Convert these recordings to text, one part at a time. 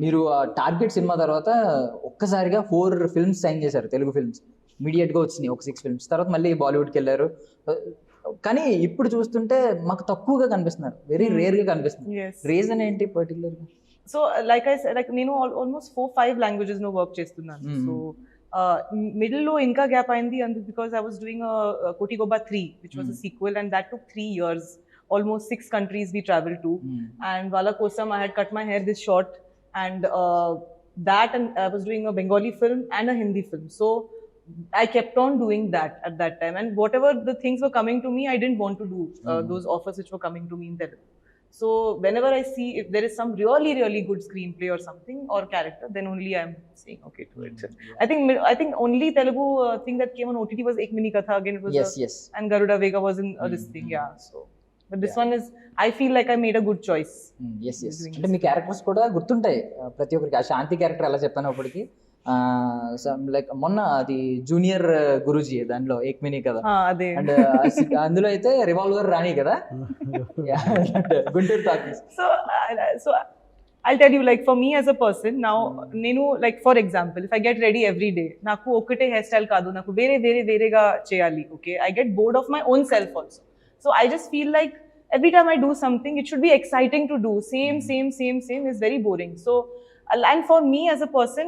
మీరు target cinema తర్వాత ఒక్కసారిగా 4 ఫిల్మ్స్ సైన్ చేశారు, తెలుగు ఫిల్మ్స్ ఇమీడియట్గా వచ్చినాయి, ఒక 6 ఫిల్మ్స్. తర్వాత మళ్ళీ బాలీవుడ్కి వెళ్ళారు. కానీ ఇప్పుడు చూస్తుంటే మాకు తక్కువగా కనిపిస్తున్నారు, వెరీ రేర్గా కనిపిస్తున్నారు. Yes. రీజన్ ఏంటి పర్టికులర్గా? So like I said, like నేను almost 4-5 languages no work చేస్తున్నాను. So middle లో ఇంకా గ్యాప్ అయింది and because I was doing a Kotigoba 3 which was a sequel and that took 3 years, almost 6 countries we traveled to, and wala kosam I had cut my hair this short, and that, and I was doing a Bengali film and a Hindi film, so I kept on doing that at that time, and whatever the things were coming to me, I didn't want to do those offers which were coming to me in Telugu. So whenever I see if there is some really really good screenplay or something or character, then only I'm saying okay to it. I think only Telugu thing that came on OTT was Ek Mini Katha, again it was yes. and Garuda Vega was in this thing, yeah. So but this one is, I feel like I made a good choice. Yes. అంటే మీ characters కూడా గుర్తుంటాయి ప్రతి ఒక్కరికి. ఆ శాంతి character ఎలా చెప్పాను అప్పటికి, like మొన్న అది జూనియర్ గురూజీ దాంట్లో ఏక్మిని కదా, అదే అండ్ అందులో అయితే రివాల్వర్ రాణి కదా Guntur talkies. So I'll tell you, like for me as a person now, nenu like for example if I get ready every day, naku okate hairstyle kaadu, naku vere ga cheyali, okay, I get bored of my own self also. So I just feel like every time I do something it should be exciting to do. Same is very boring. So and for me as a person,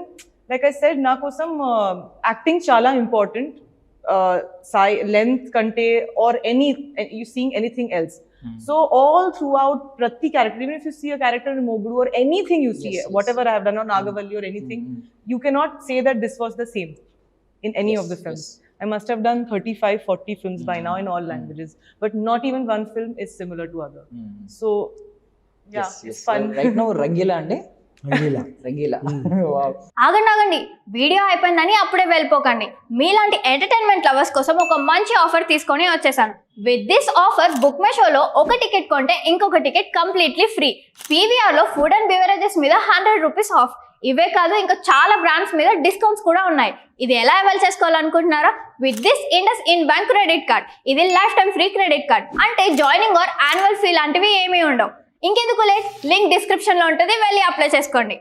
like I said, na kosam acting chala important, length kante or any you seeing anything else. So all throughout prati character, even if you see a character in Moguru or anything you see, whatever I have done on Nagavalli or anything, you cannot say that this was the same in any of the films. I must have done 35-40 films by now in all languages, but not even one film is similar to other. So yeah, it's fun. Right now Rangeela అండి, రంగీలా. ఆగండి, video అయిపోయిందని అప్పుడే వెళ్ళిపోకండి. మీలాంటి entertainment lovers కోసం ఒక మంచి offer తీసుకొని వచ్చేసాను. With this offer book my షోలో ఒక టికెట్ కొంటే ఇంకొక టికెట్ కంప్లీట్లీ ఫ్రీ. పీవీఆర్లో ఫుడ్ అండ్ బెవరేజెస్ మీద 100 రూపీస్ ఆఫ్. ఇవే కాదు, ఇంకా చాలా బ్రాండ్స్ మీద డిస్కౌంట్స్ కూడా ఉన్నాయి. ఇది ఎలా అవైల్ చేసుకోవాలనుకుంటున్నారా? With this IndusInd bank credit card. ఇది life time free credit card. అంటే జాయినింగ్ ఆర్ యాన్యువల్ ఫీ లాంటివి ఏమీ ఉండవు. ఇంకెందుకు లేట్, లింక్ డిస్క్రిప్షన్లో ఉంటుంది, వెళ్ళి అప్లై చేసుకోండి.